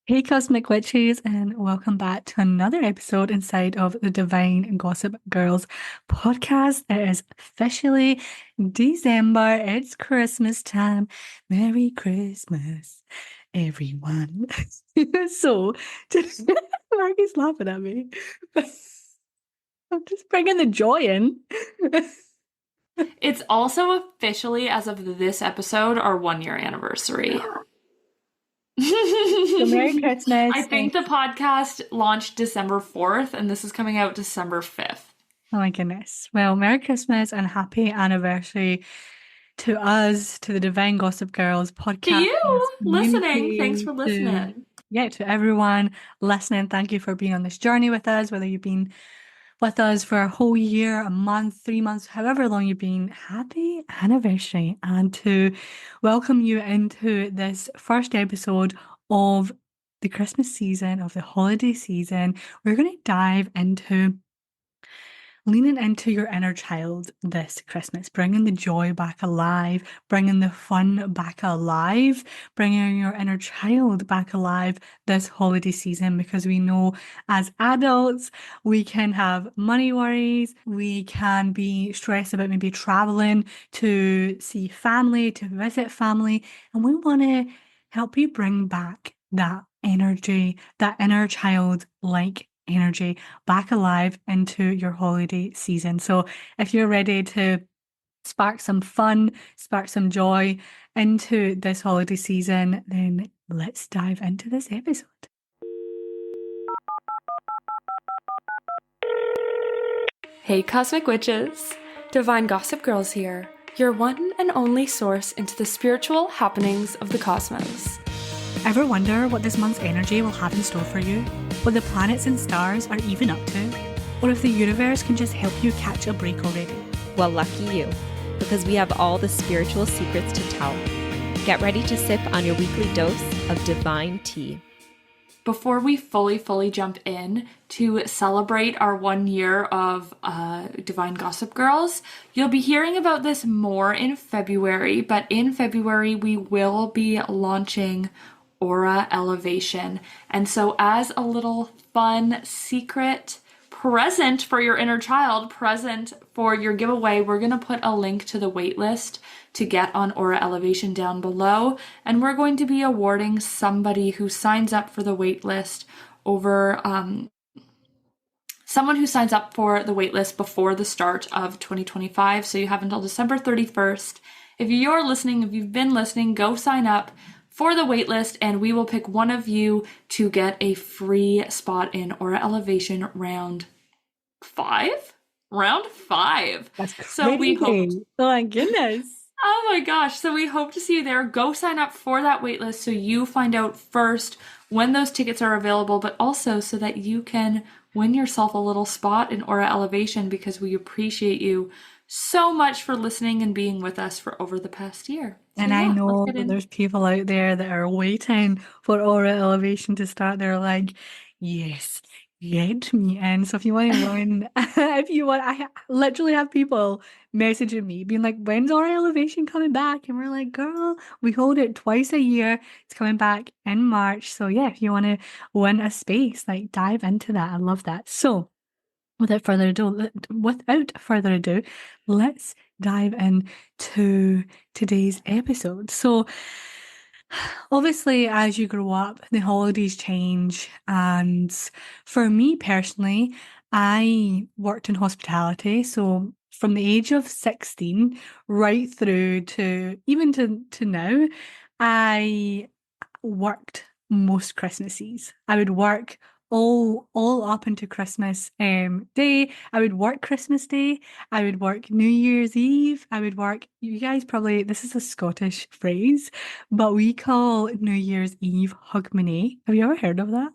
Hey, Cosmic Witches, and welcome back to another episode inside of the Divine Gossip Girls podcast. It is officially December. It's Christmas time. Merry Christmas, everyone. So, Marky's laughing at me. I'm just bringing the joy in. It's also officially, as of this episode, our 1 year anniversary. So, Merry I Christmas. think the podcast launched December 4th, and this is coming out December 5th. Oh my goodness. Well, Merry Christmas and happy anniversary to us, to the Divine Gossip Girls To podcast you listening, thanks community, for to listening. to everyone listening. Thank you for being on this journey with us, whether you've been with us for a whole year, a month, 3 months, however long you've been. Happy anniversary, and to welcome you into this first episode of the Christmas season, of the holiday season. We're going to dive into leaning into your inner child this Christmas, bringing the joy back alive, bringing the fun back alive, bringing your inner child back alive this holiday season, because we know as adults, we can have money worries, we can be stressed about maybe traveling to see family, to visit family, and we want to help you bring back that energy, that inner child like energy back alive into your holiday season. So if you're ready to spark some fun, spark some joy into this holiday season, then let's dive into this episode. Hey, Cosmic Witches! Divine Gossip Girls here, your one and only source into the spiritual happenings of the cosmos. Ever wonder what this month's energy will have in store for you? What the planets and stars are even up to? Or if the universe can just help you catch a break already? Well, lucky you, because we have all the spiritual secrets to tell. Get ready to sip on your weekly dose of divine tea. Before we fully jump in to celebrate our 1 year of Divine Gossip Girls, you'll be hearing about this more in February, but in February we will be launching Aura Elevation. And so as a little fun secret present for your inner child, present for your giveaway, we're going to put a link to the waitlist to get on Aura Elevation down below, and we're going to be awarding somebody who signs up for the waitlist someone who signs up for the waitlist before the start of 2025. So you have until December 31st. If you're listening, if you've been listening, go sign up for the waitlist, and we will pick one of you to get a free spot in Aura Elevation round 5. Round 5. That's So we hope. crazy. Oh my goodness. Oh my gosh. So we hope to see you there. Go sign up for that waitlist so you find out first when those tickets are available, but also so that you can win yourself a little spot in Aura Elevation, because we appreciate you so much for listening and being with us for over the past year. So And I let's know get that in. there's people out there that are waiting for Aura Elevation to start. They're like, yes, get me in. So if you want to win, if you want, literally have people messaging me being like, when's Aura Elevation coming back? And we're like, girl, we hold it twice a year. It's coming back in March. So yeah, if you want to win a space, like dive into that. I love that. So without further ado, let's dive into today's episode. So, obviously, as you grow up, the holidays change. And for me personally, I worked in hospitality. So, from the age of 16 right through to even to now, I worked most Christmases. I would work all up into Christmas Day. I would work Christmas Day. I would work New Year's Eve. I would work, you guys probably, this is a Scottish phrase, but we call New Year's Eve Hogmanay. Have you ever heard of that?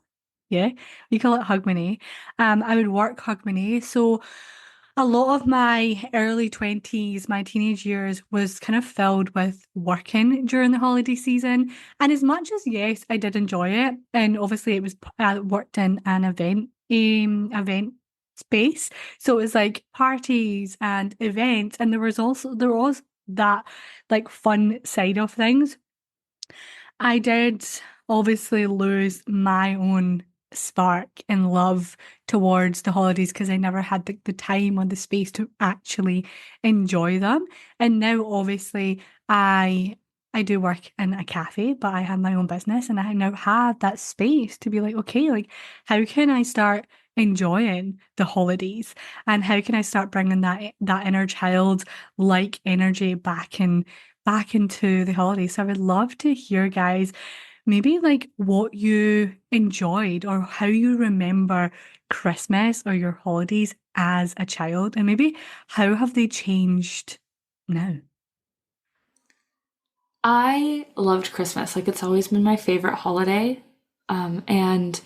Yeah, we call it Hogmanay. I would work Hogmanay. So a lot of my early 20s, my teenage years, was kind of filled with working during the holiday season. And as much as, yes, I did enjoy it, and obviously it was worked in an event space. So it was like parties and events, and there was that like fun side of things. I did obviously lose my own spark and love towards the holidays because I never had the time or the space to actually enjoy them. And now obviously I do work in a cafe, but I have my own business and I now have that space to be like, okay, like how can I start enjoying the holidays and how can I start bringing that inner child like energy back into the holidays. So I would love to hear, guys, maybe like what you enjoyed or how you remember Christmas or your holidays as a child, and maybe how have they changed now? I loved Christmas. Like it's always been my favorite holiday. And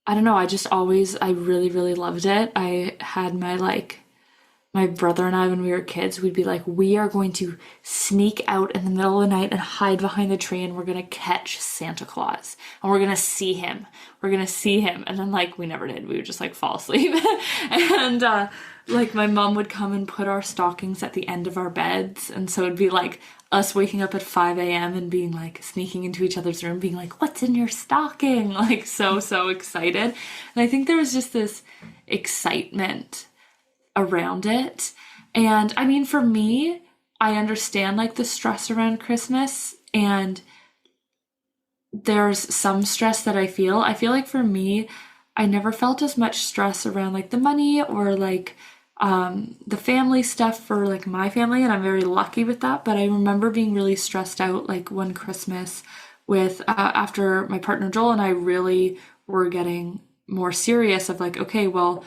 I don't know, I really, really loved it. I had my brother and I, when we were kids, we'd be like, we are going to sneak out in the middle of the night and hide behind the tree and we're going to catch Santa Claus and we're going to see him. We're going to see him. And then like, we never did. We would just like fall asleep. And, like my mom would come and put our stockings at the end of our beds. And so it'd be like us waking up at 5 a.m. and being like sneaking into each other's room, being like, what's in your stocking? Like so excited. And I think there was just this excitement around it. And I mean, for me, I understand like the stress around Christmas, and there's some stress that I feel. I feel like for me, I never felt as much stress around like the money or like the family stuff for like my family, and I'm very lucky with that. But I remember being really stressed out like one Christmas with after my partner Joel and I really were getting more serious of like, okay, well,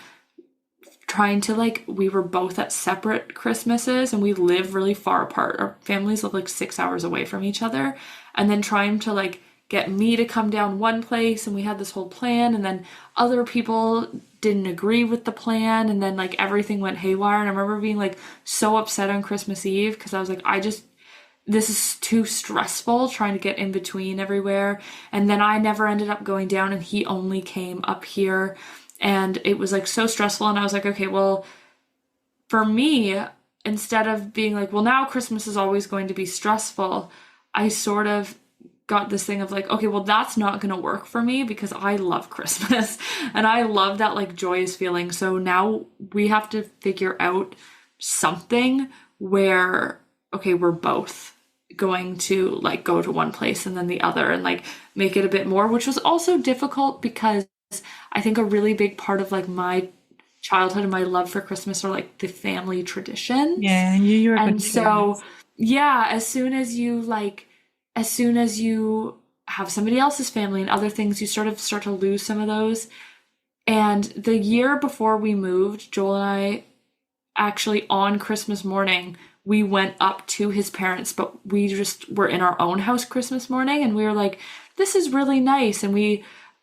trying to like, we were both at separate Christmases and we live really far apart. Our families live like 6 hours away from each other. And then trying to like get me to come down one place, and we had this whole plan, and then other people didn't agree with the plan, and then like everything went haywire. And I remember being like so upset on Christmas Eve because I was like, this is too stressful trying to get in between everywhere. And then I never ended up going down and he only came up here. And it was like so stressful. And I was like, okay, well, for me, instead of being like, well, now Christmas is always going to be stressful, I sort of got this thing of like, okay, well, that's not going to work for me because I love Christmas and I love that like joyous feeling. So now we have to figure out something where, okay, we're both going to like go to one place and then the other and like make it a bit more, which was also difficult because I think a really big part of like my childhood and my love for Christmas are like the family traditions. Yeah, you were And good so, yeah, as soon as you have somebody else's family and other things, you sort of start to lose some of those. And the year before we moved, Joel and I actually on Christmas morning, we went up to his parents, but we just were in our own house Christmas morning and we were like, this is really nice. And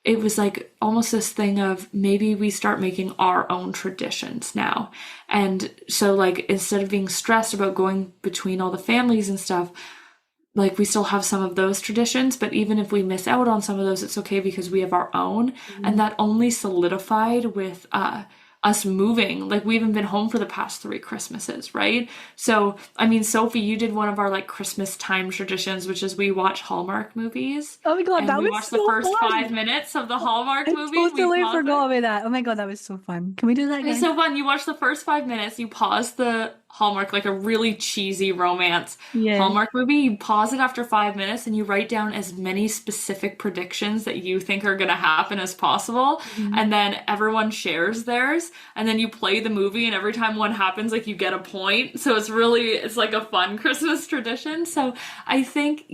it was like almost this thing of maybe we start making our own traditions now. And so like instead of being stressed about going between all the families and stuff, like we still have some of those traditions, but even if we miss out on some of those, it's okay because we have our own. Mm-hmm. And that only solidified with us moving. Like we haven't been home for the past 3 Christmases, right? So, I mean, Sophie, you did one of our like Christmas time traditions, which is we watch Hallmark movies. Oh my God, and that we was watch so the first fun. 5 minutes of the Hallmark I movie. totally forgot about that. Oh my God, that was so fun. Can we do that again? It's so fun. You watch the first 5 minutes, you pause the Hallmark, like a really cheesy romance Hallmark movie. You pause it after 5 minutes and you write down as many specific predictions that you think are going to happen as possible. Mm-hmm. And then everyone shares theirs. And then you play the movie, and every time one happens, like you get a point. So it's like a fun Christmas tradition. So I think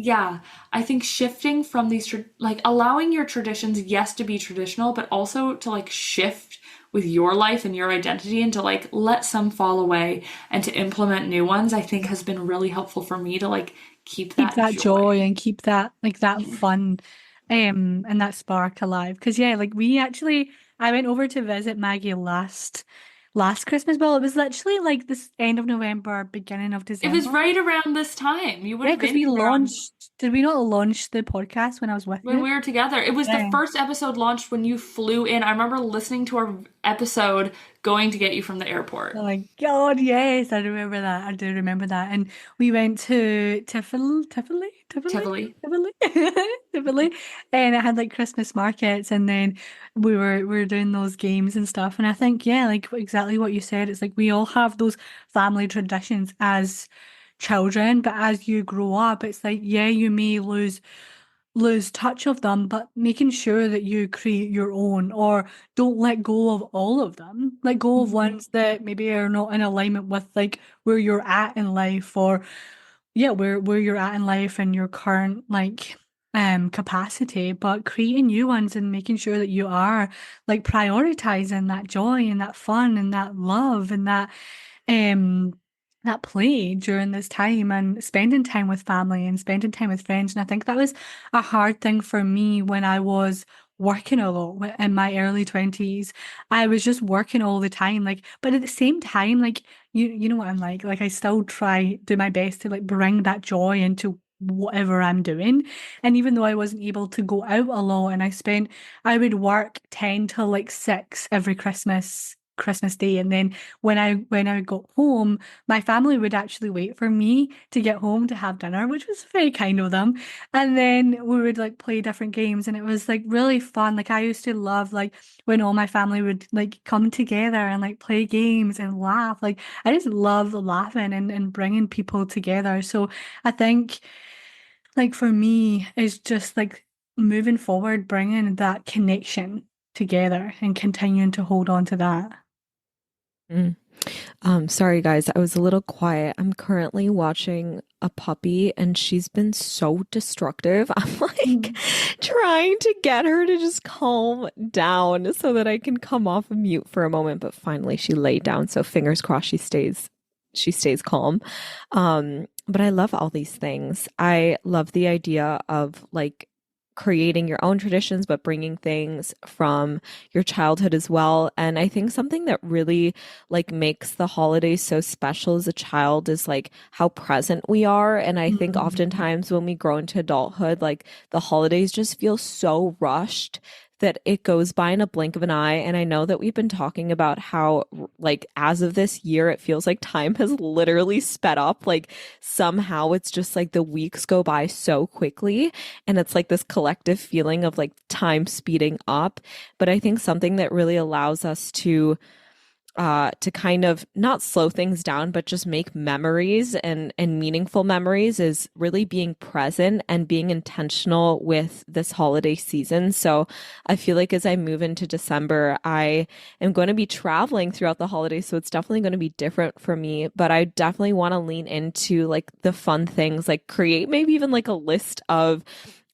shifting from these, like allowing your traditions, yes, to be traditional, but also to like shift with your life and your identity and to like let some fall away and to implement new ones, I think has been really helpful for me to like keep that joy and keep that like that fun and that spark alive. Because like I went over to visit Maggie last Christmas. Well, it was literally like this end of November, beginning of December. It was right around this time. You would have been because we launched. Did we not launch the podcast when I was with you? When we were together. It was the first episode launched when you flew in. I remember listening to our episode going to get you from the airport. Oh my God, yes, I remember that. I do remember that. And we went to Tivoli. Tivoli, Tivoli. Tivoli, Tivoli, and it had like Christmas markets, and then we were doing those games and stuff. And I think, yeah, like exactly what you said. It's like we all have those family traditions as children, but as you grow up, it's like, yeah, you may lose touch of them, but making sure that you create your own or don't let go of all of them. Let go of Mhm. ones that maybe are not in alignment with like where you're at in life, or yeah, where you're at in life and your current like capacity, but creating new ones and making sure that you are like prioritizing that joy and that fun and that love and um that play during this time and spending time with family and spending time with friends. And I think that was a hard thing for me when I was working a lot in my early 20s. I was just working all the time, like, but at the same time, like you know what I'm like I still try do my best to like bring that joy into whatever I'm doing. And even though I wasn't able to go out a lot and I would work 10 till like 6 every Christmas Day. And then when I got home, my family would actually wait for me to get home to have dinner, which was very kind of them. And then we would like play different games, and it was like really fun. Like I used to love like when all my family would like come together and like play games and laugh. Like I just love laughing and bringing people together. So I think like for me, it's just like moving forward, bringing that connection together and continuing to hold on to that. Mm. Sorry guys, I was a little quiet. I'm currently watching a puppy and she's been so destructive. I'm like Mm. trying to get her to just calm down so that I can come off of mute for a moment, but finally she laid down, so fingers crossed she stays calm. But I love all these things. I love the idea of like creating your own traditions, but bringing things from your childhood as well. And I think something that really like makes the holidays so special as a child is like how present we are. And I think Mm. oftentimes when we grow into adulthood, like the holidays just feel so rushed that it goes by in a blink of an eye. And I know that we've been talking about how, like, as of this year, it feels like time has literally sped up. Like, somehow it's just like the weeks go by so quickly. And it's like this collective feeling of like time speeding up. But I think something that really allows us to kind of not slow things down, but just make memories and meaningful memories is really being present and being intentional with this holiday season. So I feel like as I move into December, I am going to be traveling throughout the holidays. So it's definitely going to be different for me, but I definitely want to lean into like the fun things, like create maybe even like a list of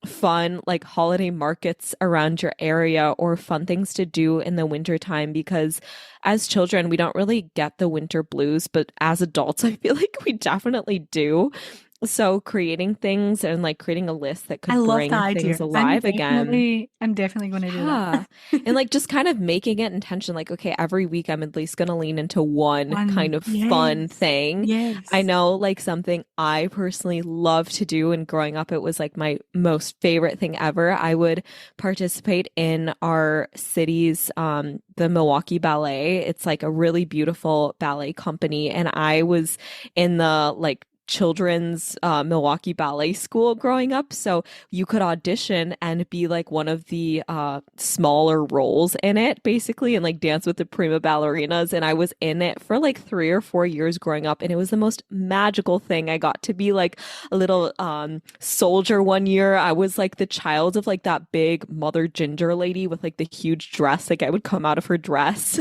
fun like holiday markets around your area or fun things to do in the winter time, because as children we don't really get the winter blues, but as adults I feel like we definitely do. So creating things and like creating a list that I could love that bring things idea. I'm alive again. definitely, I'm definitely going to do Yeah. that. And like just kind of making it intention, like, okay, every week I'm at least going to lean into one kind One, of fun yes, thing. I yes. know like something I personally love to do, and growing up, it was like my most favorite thing ever. I would participate in our city's, the Milwaukee Ballet. It's like a really beautiful ballet company. And I was in the like children's Milwaukee Ballet School growing up. So you could audition and be like one of the smaller roles in it, basically, and like dance with the prima ballerinas. And I was in it for like 3 or 4 years growing up, and it was the most magical thing. I got to be like a little soldier one year. I was like the child of like that big mother ginger lady with like the huge dress. Like I would come out of her dress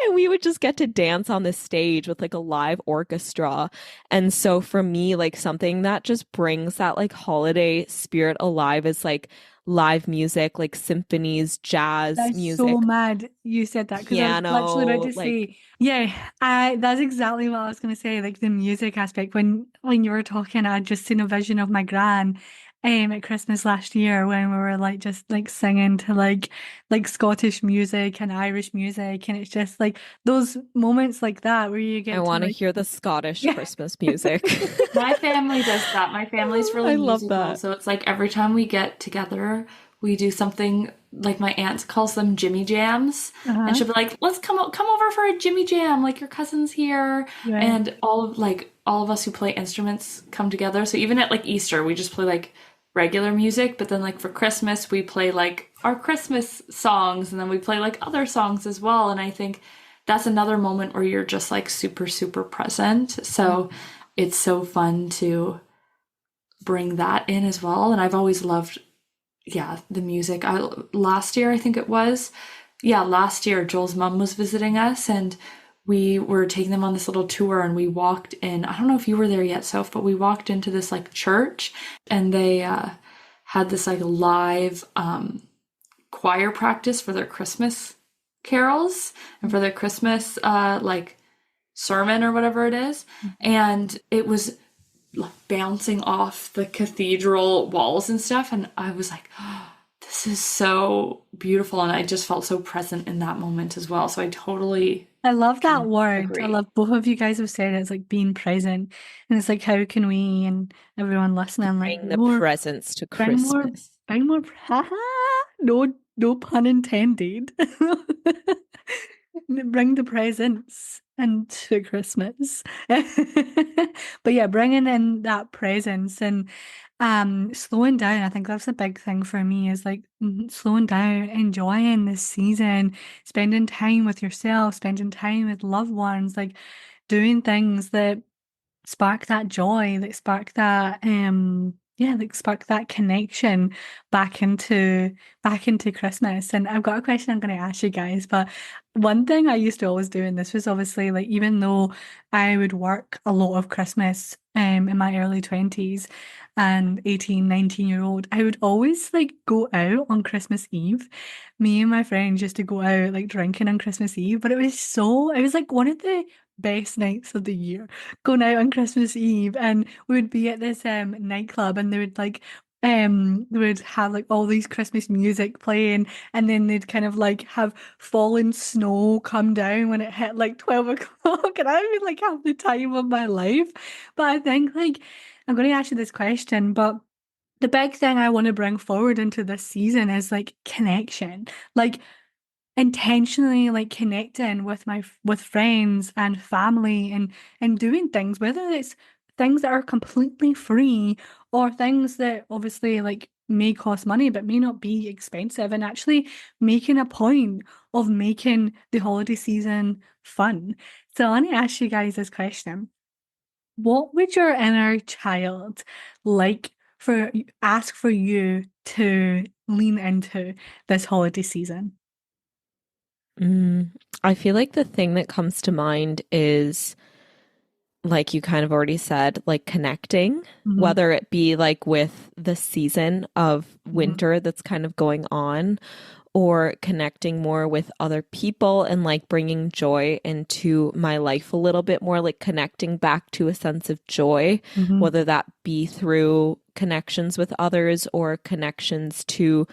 and we would just get to dance on the stage with like a live orchestra. And so for me, like something that just brings that like holiday spirit alive is like live music, like symphonies, jazz That's so music, mad you said that because I was literally about piano, to like say, yeah, I that's exactly what I was going to say, like the music aspect. When you were talking, I just seen a vision of my gran at Christmas last year when we were like just like singing to like Scottish music and Irish music, and it's just like those moments like that where you I get to want to like hear the Scottish yeah. Christmas music. My family does that. My family's really I love musical, that. so it's like every time we get together, we do something like my aunt calls them Jimmy Jams, and Uh-huh. she'll be like, "Let's come over for a Jimmy Jam, like your cousin's here," Right. and all of like all of us who play instruments come together. So even at like Easter, we just play like regular music, but then like for Christmas, we play like our Christmas songs and then we play like other songs as well. And I think that's another moment where you're just like super, super present. So it's so fun to bring that in as well. And I've always loved, yeah, the music. Last year, I think it was, yeah, last year, Joel's mom was visiting us and we were taking them on this little tour and we walked in. I don't know if you were there yet, Soph, but we walked into this like church and they had this like live choir practice for their Christmas carols and for their Christmas like sermon or whatever it is. And it was like bouncing off the cathedral walls and stuff. And I was like, oh, this is so beautiful. And I just felt so present in that moment as well. So I totally I love that word. I agree. love both of you guys have said it. It's like being present. And it's like, how can we and everyone listening, like, Bring the more, presents to bring more, Christmas. bring more, no, no pun intended. Bring the presents into Christmas. But yeah, bringing in that presence and slowing down. I think that's a big thing for me is like slowing down, enjoying this season, spending time with yourself, spending time with loved ones, like doing things that spark that joy, that spark that yeah, like spark that connection back into Christmas. And I've got a question I'm going to ask you guys, but one thing I used to always do, and this was obviously like even though I would work a lot of Christmas in my early 20s and 18, 19-year old, I would always like go out on Christmas Eve. Me and my friends used to go out like drinking on Christmas Eve, but it was like one of the best nights of the year going out on Christmas Eve, and we would be at this nightclub and they would like they would have like all these Christmas music playing and then they'd kind of like have fallen snow come down when it hit like 12 o'clock and I would like have the time of my life. But I think like I'm going to ask you this question, but the big thing I want to bring forward into this season is like connection. Like intentionally like connecting with with friends and family and doing things, whether it's things that are completely free or things that obviously like may cost money but may not be expensive, and actually making a point of making the holiday season fun. So let me ask you guys this question. What would your inner child like for ask for you to lean into this holiday season? Mm, I feel like the thing that comes to mind is, like you kind of already said, like connecting, Hmm. whether it be like with the season of Hmm. winter that's kind of going on, or connecting more with other people and like bringing joy into my life a little bit more, like connecting back to a sense of joy, Hmm. whether that be through connections with others or connections to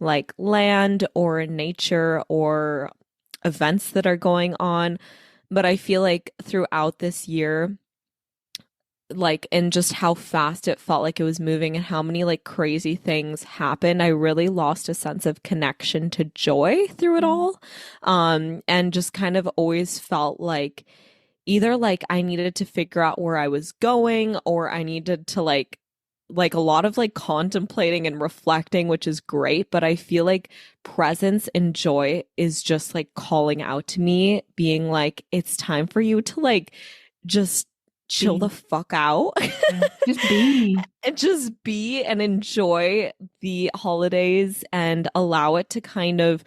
like land or nature or events that are going on. But I feel like throughout this year, like, and just how fast it felt like it was moving and how many like crazy things happened, I really lost a sense of connection to joy through it all. And just kind of always felt like either like I needed to figure out where I was going or I needed to like a lot of like contemplating and reflecting, which is great, but I feel like presence and joy is just like calling out to me, being like, it's time for you to like just chill the Be. fuck out Yeah. Just be. and just be and enjoy the holidays and allow it to kind of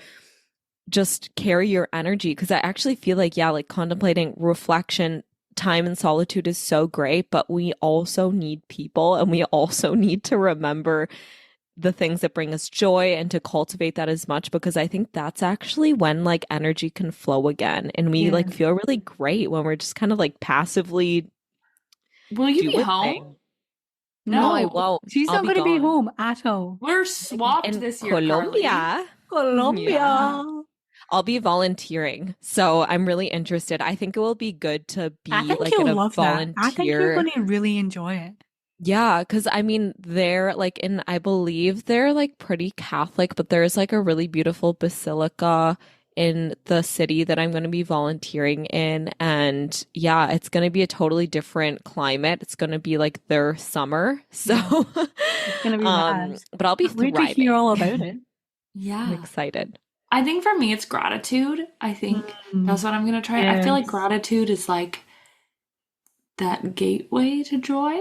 just carry your energy. Because I actually feel like, yeah, like contemplating, reflection, time in solitude is so great, but we also need people and we also need to remember the things that bring us joy and to cultivate that as much, because I think that's actually when like energy can flow again and we Yeah. like feel really great when we're just kind of like passively Will you be doing home? things. No, I No. No, won't. she's I'll not be going to be gone. home at all. We're swapped In this year, Carly. Colombia. Yeah. Colombia. I'll be volunteering. So I'm really interested. I think it will be good to I be think like at you'll a love that. I think you're going volunteer. to really enjoy it. Yeah, because I mean, they're like I believe they're like pretty Catholic, but there's like a really beautiful basilica in the city that I'm going to be volunteering in. And yeah, it's going to be a totally different climate. It's going to be like their summer. Yeah, So, it's gonna be mad. but I'll be Can't wait to hear thriving. all about it. I'm Yeah. excited. I think for me, it's gratitude. I think Mm, that's what I'm gonna try. I feel like yes. gratitude is like that gateway to joy.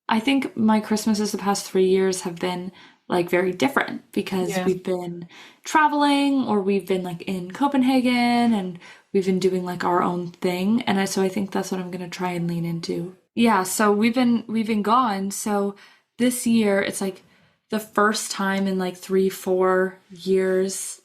I think my Christmases the past 3 years have been like very different because Yeah. we've been traveling or we've been like in Copenhagen and we've been doing like our own thing. And so I think that's what I'm gonna try and lean into. Yeah, so we've been gone. So this year it's like the first time in like 3, 4 years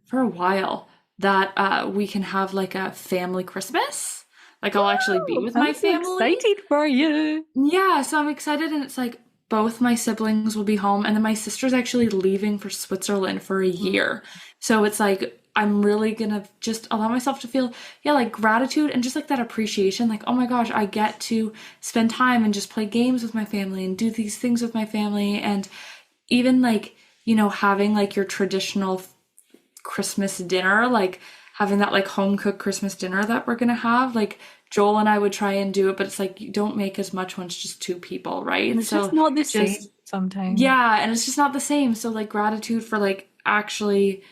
for a while that we can have like a family Christmas. Like I'll actually be Oh, with I'm my so family. excited for you. Yeah, so I'm excited, and it's like both my siblings will be home, and then my sister's actually leaving for Switzerland for a year. So it's like I'm really gonna just allow myself to feel, yeah, like gratitude and just like that appreciation. Like, oh my gosh, I get to spend time and just play games with my family and do these things with my family. And even like, having like your traditional Christmas dinner, like having that like home cooked Christmas dinner that we're gonna have. Like Joel and I would try and do it, but it's like you don't make as much when it's just two people, And right? it's just So not the same just sometimes. yeah, and it's just not the same. So like gratitude for like actually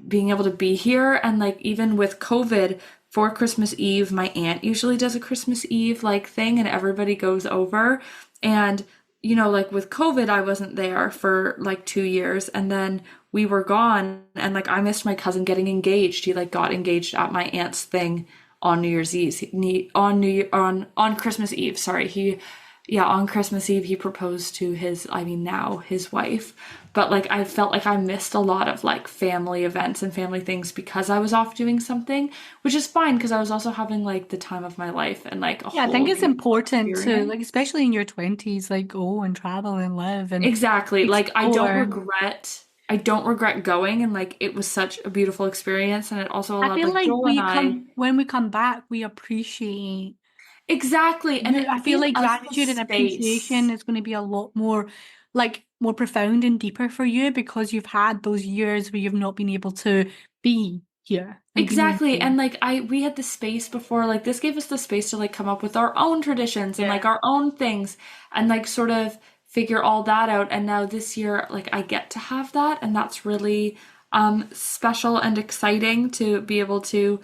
being able to be here and like even with COVID for Christmas Eve, my aunt usually does a Christmas Eve like thing and everybody goes over. And like with COVID, I wasn't there for like 2 years and then we were gone and like I missed my cousin getting engaged. He like got engaged at my aunt's thing on New Year's Eve, on New Year, on Christmas Eve. Sorry, yeah, on Christmas Eve he proposed to now his wife. But like I felt like I missed a lot of like family events and family things because I was off doing something, which is fine because I was also having like the time of my life and like a Yeah, I think whole it's new important to, experience. like, especially in your 20s, like, go and travel and live and Exactly. Like explore. I don't regret going and like it was such a beautiful experience and it also I allowed feel like like Joel and I when we come back, we appreciate exactly and you. I it feel gave like us the gratitude and appreciation space. is going to be a lot more, like, more profound and deeper for you because you've had those years where you've not been able to be here and be Exactly. here. And like we had the space before, like this gave us the space to like come up with our own traditions and like Yeah. our own things and like sort of figure all that out. And now this year, like I get to have that and that's really special and exciting to be able to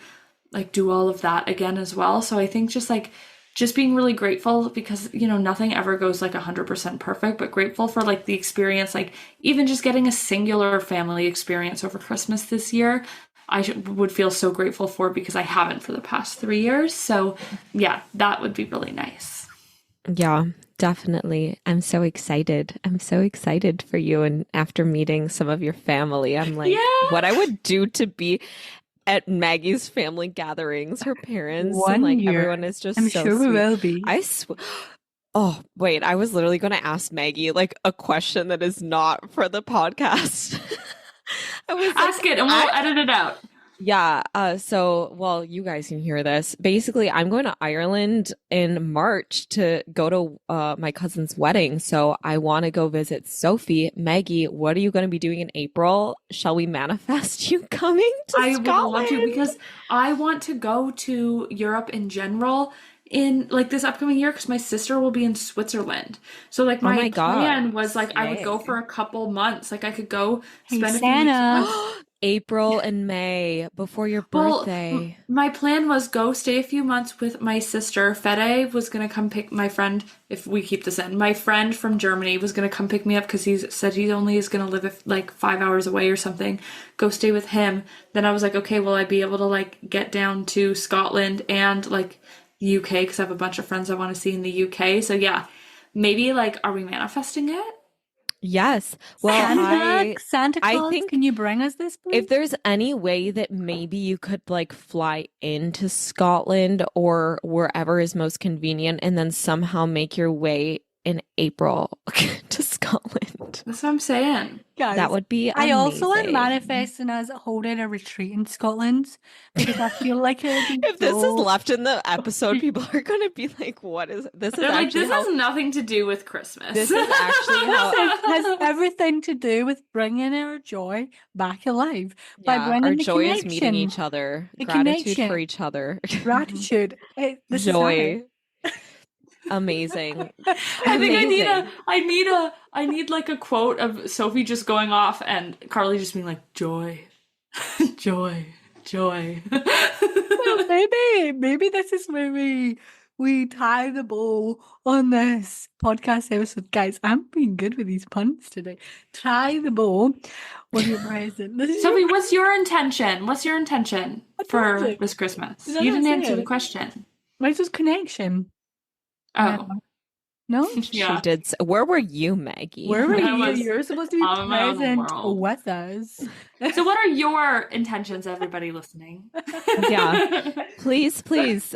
like do all of that again as well. So I think just being really grateful because nothing ever goes like 100% perfect, but grateful for like the experience, like even just getting a singular family experience over Christmas this year would feel so grateful for because I haven't for the past 3 years. So, yeah, that would be really nice. Yeah, definitely. I'm so excited. I'm so excited for you. And after meeting some of your family, I'm like, what I Yeah. would do to be at Maggie's family gatherings, her parents, and One like year. everyone is just I'm so sure we sweet. will be. I sw Oh, wait, I was literally going to ask Maggie like a question that is not for the podcast. I was like, Ask it and we'll I edit it out. yeah, so well, you guys can hear this. Basically, I'm going to Ireland in March to go to my cousin's wedding. So I want to go visit Sophie. Maggie, what are you going to be doing in April? Shall we manifest you coming to I would love to Scotland? because I want to go to Europe in general in like this upcoming year because my sister will be in Switzerland. So like Oh my my God, plan was like I would go for slay. a couple months. Like I could go Hey, spend a few weeks with my Santa. April and May before your well, birthday. my plan was go stay a few months with my sister. Fede was gonna come pick my friend, if we keep this in. My friend from Germany was gonna come pick me up because he said he only is gonna live like 5 hours away or something. Go stay with him. Then I was like, okay, will I be able to like get down to Scotland and like UK because I have a bunch of friends I want to see in the UK. So yeah, maybe like, are we manifesting it? Yes. Well, Santa, I Santa I Claus, think can you bring us this, if please? there's any way that maybe you could like fly into Scotland or wherever is most convenient and then somehow make your way in April to Scotland. That's what I'm saying. That Guys, would be I also am amazing. manifesting us holding a retreat in Scotland because I feel like it would be If this is so. left in the episode, people are going to be like, what is this? Is They're like, actually this how has nothing to do with Christmas. this is actually how It has everything to do with bringing our joy back alive by yeah, our bringing joy is meeting each other, the gratitude for connection, each other. gratitude. This is it. Joy. Amazing. I think Amazing. I need like a quote of Sophie just going off and Carly just being like, joy, joy, joy. Well, maybe this is where we tie the bow on this podcast episode. Guys, I'm being good with these puns today. Tie the bow on your present. This is Sophie, what's your intention? What's your intention I told for you. this Christmas? Did I You not didn't say answer the it? question. Mine's was connection. Oh, No? She yeah. did. Where were you, Maggie? Where were I you? was You're supposed to be on my own present world. with us. So what are your intentions, everybody listening? Yeah. Please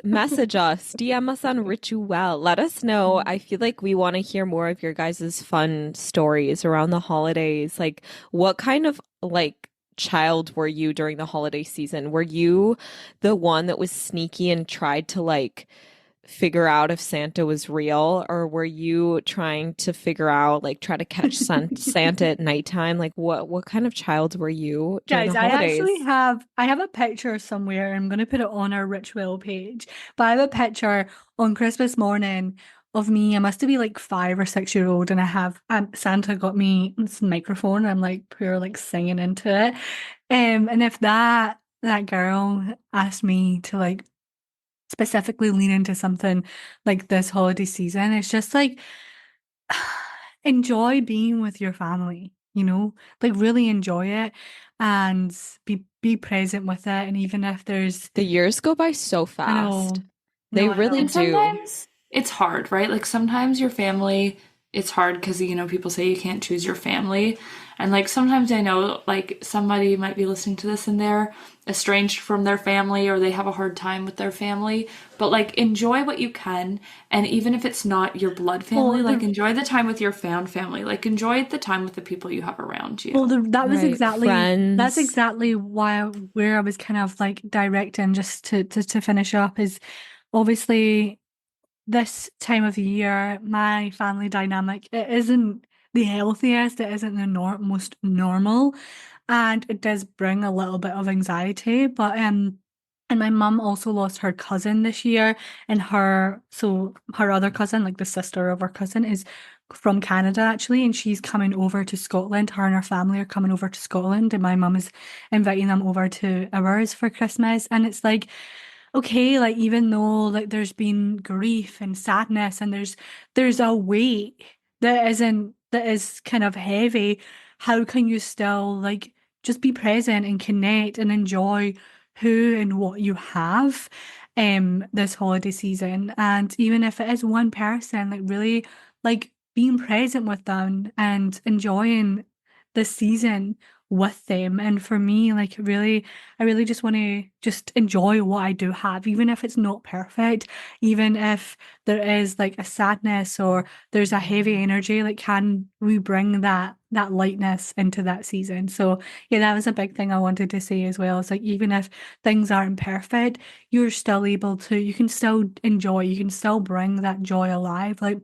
message us, DM us on Ritual. Let us know. I feel like we want to hear more of your guys' fun stories around the holidays. Like, what kind of like child were you during the holiday season? Were you the one that was sneaky and tried to like figure out if Santa was real, or were you trying to figure out like try to catch Santa at nighttime? Like, what kind of child were you during Guys, the I holidays? actually have a picture somewhere. I'm gonna put it on our Ritual page. But I have a picture on Christmas morning of me. I must have been like 5 or 6 years old, and I have Santa got me this microphone. I'm like pure like singing into it. And if that girl asked me to like specifically lean into something like this holiday season, it's just like enjoy being with your family, like really enjoy it and be present with it. And even if there's, The years go by so I fast. know, They no, I really And know. do. sometimes it's hard, right? Like sometimes your family, it's hard because, people say you can't choose your family. And like sometimes I know like somebody might be listening to this and they're estranged from their family or they have a hard time with their family. But like enjoy what you can. And even if it's not your blood family, Well, like enjoy the time with your found family. Like enjoy the time with the people you have around you. that was Right. that's Friends. exactly where I was kind of like directing just to finish up is obviously this time of the year, my family dynamic, it isn't the healthiest, it isn't the most normal, and it does bring a little bit of anxiety. But and my mum also lost her cousin this year, and her other cousin, like the sister of her cousin, is from Canada actually, and she's coming over to Scotland. Her and her family are coming over to Scotland, and my mum is inviting them over to ours for Christmas. And it's like, okay, like even though like there's been grief and sadness and there's a weight that is kind of heavy, how can you still like just be present and connect and enjoy who and what you have this holiday season? And even if it is one person, like really like being present with them and enjoying the season with them. And for me, like really I really just want to just enjoy what I do have, even if it's not perfect, even if there is like a sadness or there's a heavy energy, like can we bring that lightness into that season? So yeah, that was a big thing I wanted to say as well. It's like even if things aren't perfect, you're still able to, you can still enjoy, you can still bring that joy alive. Like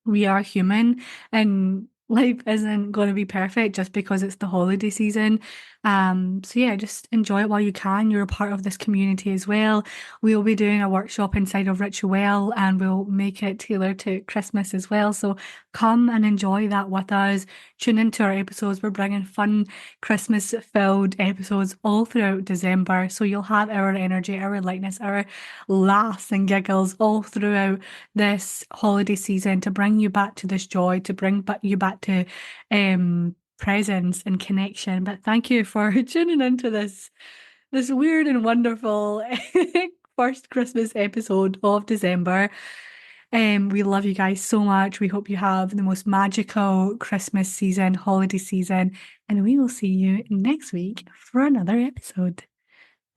we are human and life isn't going to be perfect just because it's the holiday season. So yeah, just enjoy it while you can. You're a part of this community as well. We'll be doing a workshop inside of Ritual and we'll make it tailored to Christmas as well. So come and enjoy that with us. Tune into our episodes. We're bringing fun Christmas filled episodes all throughout December. So you'll have our energy, our lightness, our laughs and giggles all throughout this holiday season to bring you back to this joy, to bring you back to presence and connection. But thank you for tuning into this weird and wonderful first Christmas episode of December. We love you guys so much. We hope you have the most magical Christmas season, holiday season, and we will see you next week for another episode.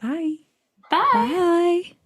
Bye. Bye. Bye.